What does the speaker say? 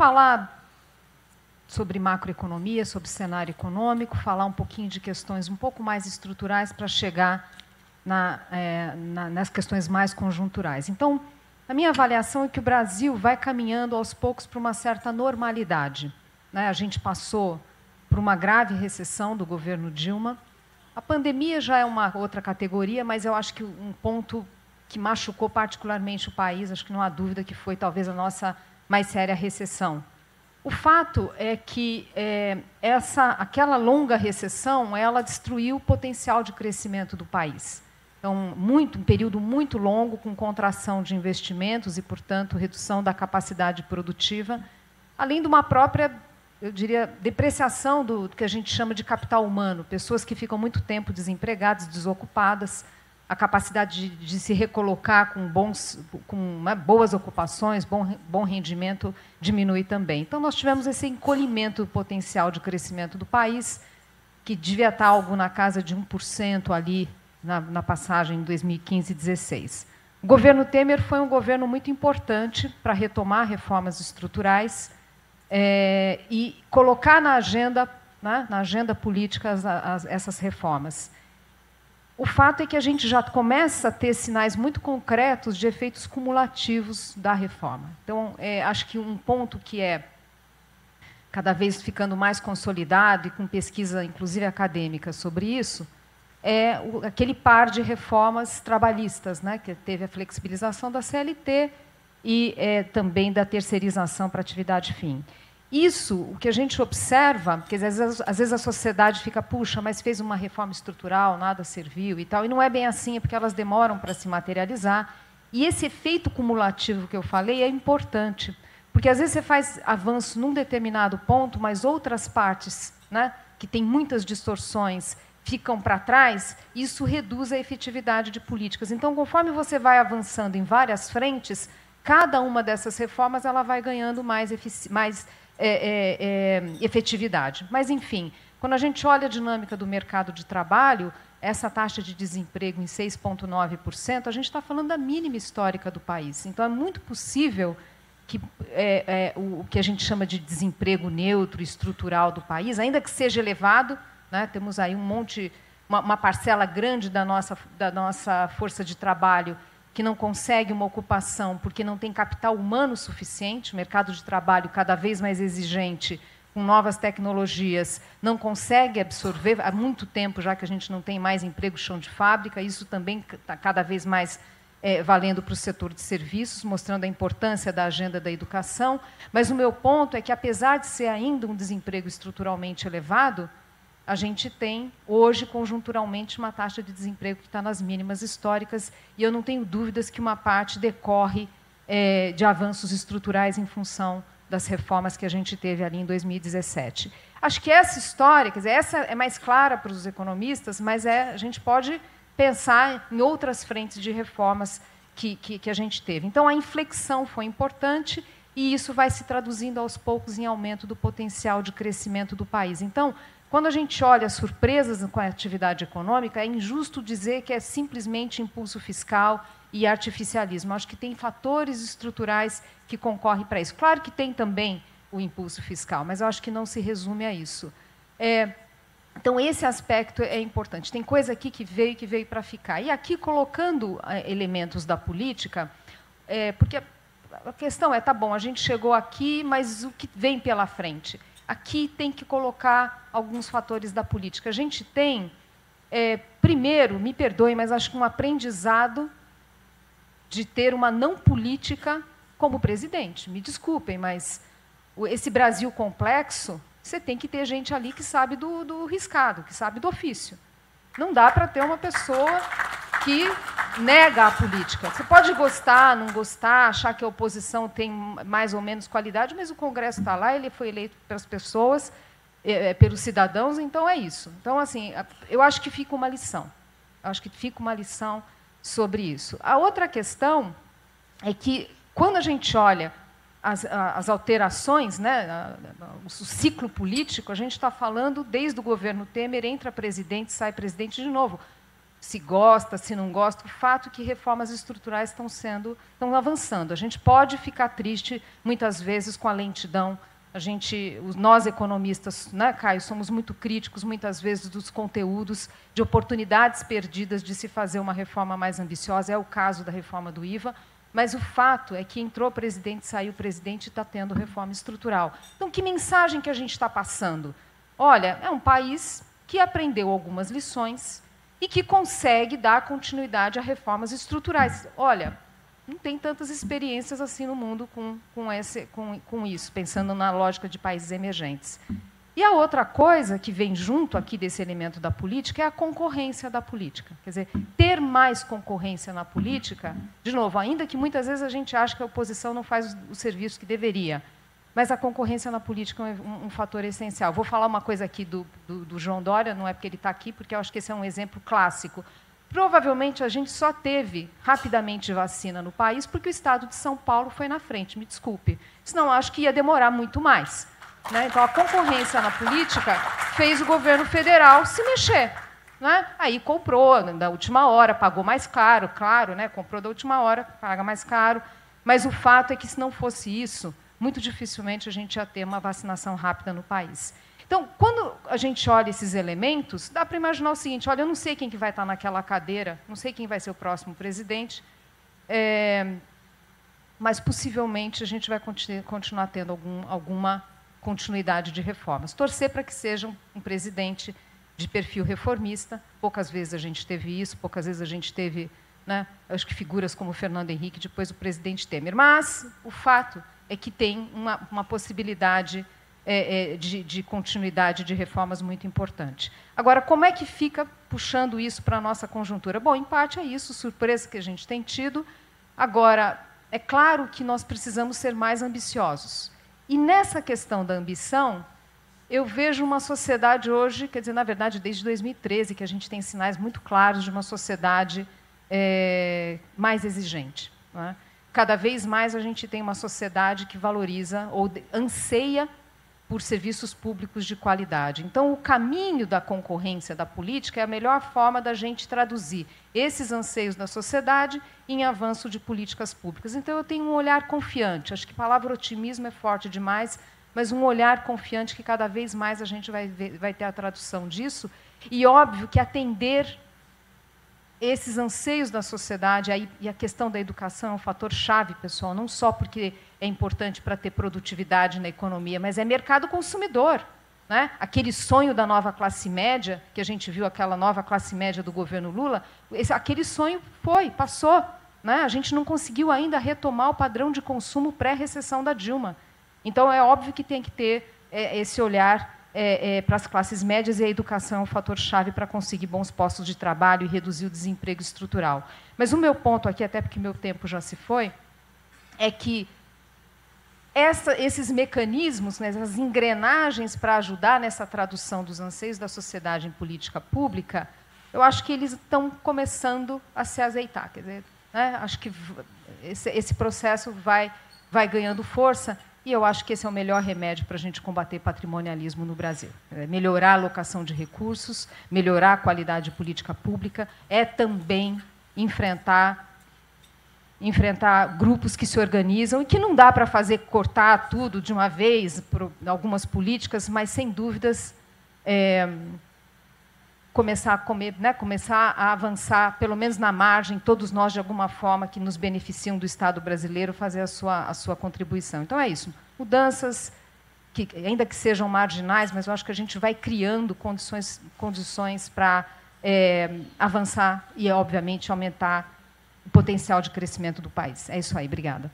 falar sobre macroeconomia, sobre cenário econômico, falar um pouquinho de questões um pouco mais estruturais para chegar nas questões mais conjunturais. Então, a minha avaliação é que o Brasil vai caminhando aos poucos para uma certa normalidade, né? A gente passou por uma grave recessão do governo Dilma. A pandemia já é uma outra categoria, mas eu acho que um ponto que machucou particularmente o país, acho que não há dúvida que foi talvez a nossa mais séria recessão. O fato é que aquela longa recessão, ela destruiu o potencial de crescimento do país. Então, um período muito longo, com contração de investimentos e, portanto, redução da capacidade produtiva, além de uma própria, eu diria, depreciação do que a gente chama de capital humano, pessoas que ficam muito tempo desempregadas, desocupadas, a capacidade de se recolocar com boas ocupações, bom rendimento, diminui também. Então, nós tivemos esse encolhimento potencial de crescimento do país, que devia estar algo na casa de 1% ali, na passagem em 2015 e 2016. O governo Temer foi um governo muito importante para retomar reformas estruturais e colocar na agenda política essas reformas. O fato é que a gente já começa a ter sinais muito concretos de efeitos cumulativos da reforma. Então, acho que um ponto que é cada vez ficando mais consolidado e com pesquisa, inclusive acadêmica, sobre isso, é aquele par de reformas trabalhistas, né, que teve a flexibilização da CLT e também da terceirização para atividade fim. Isso, o que a gente observa, porque às vezes a sociedade fica, puxa, mas fez uma reforma estrutural, nada serviu e tal, e não é bem assim, é porque elas demoram para se materializar. E esse efeito cumulativo que eu falei é importante, porque às vezes você faz avanço num determinado ponto, mas outras partes, né, que têm muitas distorções, ficam para trás, isso reduz a efetividade de políticas. Então, conforme você vai avançando em várias frentes, cada uma dessas reformas ela vai ganhando mais efetividade. Mas, enfim, quando a gente olha a dinâmica do mercado de trabalho, essa taxa de desemprego em 6,9%, a gente está falando da mínima histórica do país. Então, é muito possível que o que a gente chama de desemprego neutro, estrutural do país, ainda que seja elevado, né, temos aí uma parcela grande da nossa força de trabalho que não consegue uma ocupação porque não tem capital humano suficiente, o mercado de trabalho cada vez mais exigente, com novas tecnologias, não consegue absorver, há muito tempo já que a gente não tem mais emprego chão de fábrica, isso também está cada vez mais valendo para o setor de serviços, mostrando a importância da agenda da educação, mas o meu ponto é que, apesar de ser ainda um desemprego estruturalmente elevado, a gente tem, hoje, conjunturalmente, uma taxa de desemprego que está nas mínimas históricas, e eu não tenho dúvidas que uma parte decorre de avanços estruturais em função das reformas que a gente teve ali em 2017. Acho que essa história, quer dizer, essa é mais clara para os economistas, mas a gente pode pensar em outras frentes de reformas que a gente teve. Então, a inflexão foi importante, e isso vai se traduzindo aos poucos em aumento do potencial de crescimento do país. Então, quando a gente olha as surpresas com a atividade econômica, é injusto dizer que é simplesmente impulso fiscal e artificialismo. Acho que tem fatores estruturais que concorrem para isso. Claro que tem também o impulso fiscal, mas eu acho que não se resume a isso. Então, esse aspecto é importante. Tem coisa aqui que veio para ficar. E aqui, colocando elementos da política, porque a questão tá bom, a gente chegou aqui, mas o que vem pela frente? Aqui tem que colocar alguns fatores da política. A gente tem, primeiro, me perdoem, mas acho que um aprendizado de ter uma não política como presidente. Me desculpem, mas esse Brasil complexo, você tem que ter gente ali que sabe do riscado, que sabe do ofício. Não dá para ter uma pessoa que nega a política. Você pode gostar, não gostar, achar que a oposição tem mais ou menos qualidade, mas o Congresso está lá, ele foi eleito pelas pessoas, pelos cidadãos, então é isso. Então, assim, eu acho que fica uma lição. Eu acho que fica uma lição sobre isso. A outra questão é que, quando a gente olha as alterações, né, o ciclo político, a gente está falando, desde o governo Temer, entra presidente, sai presidente de novo. se gosta, se não gosta, o fato é que reformas estruturais estão avançando. A gente pode ficar triste, muitas vezes, com a lentidão. Nós economistas, né, Caio, somos muito críticos, muitas vezes, dos conteúdos, de oportunidades perdidas de se fazer uma reforma mais ambiciosa. É o caso da reforma do IVA, mas o fato é que entrou o presidente, saiu o presidente e está tendo reforma estrutural. Então, que mensagem que a gente está passando? Olha, é um país que aprendeu algumas lições e que consegue dar continuidade a reformas estruturais. Olha, não tem tantas experiências assim no mundo com isso, pensando na lógica de países emergentes. E a outra coisa que vem junto aqui desse elemento da política é a concorrência da política. Quer dizer, ter mais concorrência na política, de novo, ainda que muitas vezes a gente acha que a oposição não faz o serviço que deveria, mas a concorrência na política é um fator essencial. Vou falar uma coisa aqui do João Dória, não é porque ele está aqui, porque eu acho que esse é um exemplo clássico. Provavelmente a gente só teve rapidamente vacina no país porque o estado de São Paulo foi na frente, me desculpe. Senão acho que ia demorar muito mais. Né? Então, a concorrência na política fez o governo federal se mexer. Né? Aí comprou da última hora, pagou mais caro, claro, né? Comprou da última hora, paga mais caro. Mas o fato é que, se não fosse isso, muito dificilmente a gente ia ter uma vacinação rápida no país. Então, quando a gente olha esses elementos, dá para imaginar o seguinte: olha, eu não sei quem que vai estar naquela cadeira, não sei quem vai ser o próximo presidente, mas possivelmente a gente vai continuar tendo alguma continuidade de reformas. Torcer para que seja um presidente de perfil reformista. Poucas vezes a gente teve isso, poucas vezes a gente teve, né, acho que figuras como o Fernando Henrique, depois o presidente Temer. Mas o fato é que tem uma possibilidade de continuidade de reformas muito importante. Agora, como é que fica puxando isso para a nossa conjuntura? Bom, em parte é isso, surpresa que a gente tem tido. Agora, é claro que nós precisamos ser mais ambiciosos. E nessa questão da ambição, eu vejo uma sociedade hoje, quer dizer, na verdade, desde 2013, que a gente tem sinais muito claros de uma sociedade mais exigente. Né? Cada vez mais a gente tem uma sociedade que valoriza ou anseia por serviços públicos de qualidade. Então, o caminho da concorrência da política é a melhor forma da gente traduzir esses anseios da sociedade em avanço de políticas públicas. Então, eu tenho um olhar confiante. Acho que a palavra otimismo é forte demais, mas um olhar confiante que cada vez mais a gente vai ter a tradução disso. E, óbvio, que atender esses anseios da sociedade, e a questão da educação é um fator-chave, pessoal, não só porque é importante para ter produtividade na economia, mas é mercado consumidor. Né? Aquele sonho da nova classe média, que a gente viu, aquela nova classe média do governo Lula, aquele sonho passou. Né? A gente não conseguiu ainda retomar o padrão de consumo pré-recessão da Dilma. Então, é óbvio que tem que ter esse olhar para as classes médias, e a educação é um fator-chave para conseguir bons postos de trabalho e reduzir o desemprego estrutural. Mas o meu ponto aqui, até porque meu tempo já se foi, é que esses mecanismos, né, essas engrenagens para ajudar nessa tradução dos anseios da sociedade em política pública, eu acho que eles estão começando a se azeitar. Quer dizer, né, acho que esse processo vai ganhando força. E eu acho que esse é o melhor remédio para a gente combater patrimonialismo no Brasil. Melhorar a alocação de recursos, melhorar a qualidade de política pública, é também enfrentar grupos que se organizam e que não dá para cortar tudo de uma vez por algumas políticas, mas, sem dúvidas, começar a avançar, pelo menos na margem, todos nós, de alguma forma, que nos beneficiam do Estado brasileiro, fazer a sua contribuição. Então, é isso. Mudanças, que, ainda que sejam marginais, mas eu acho que a gente vai criando condições para avançar e, obviamente, aumentar o potencial de crescimento do país. É isso aí. Obrigada.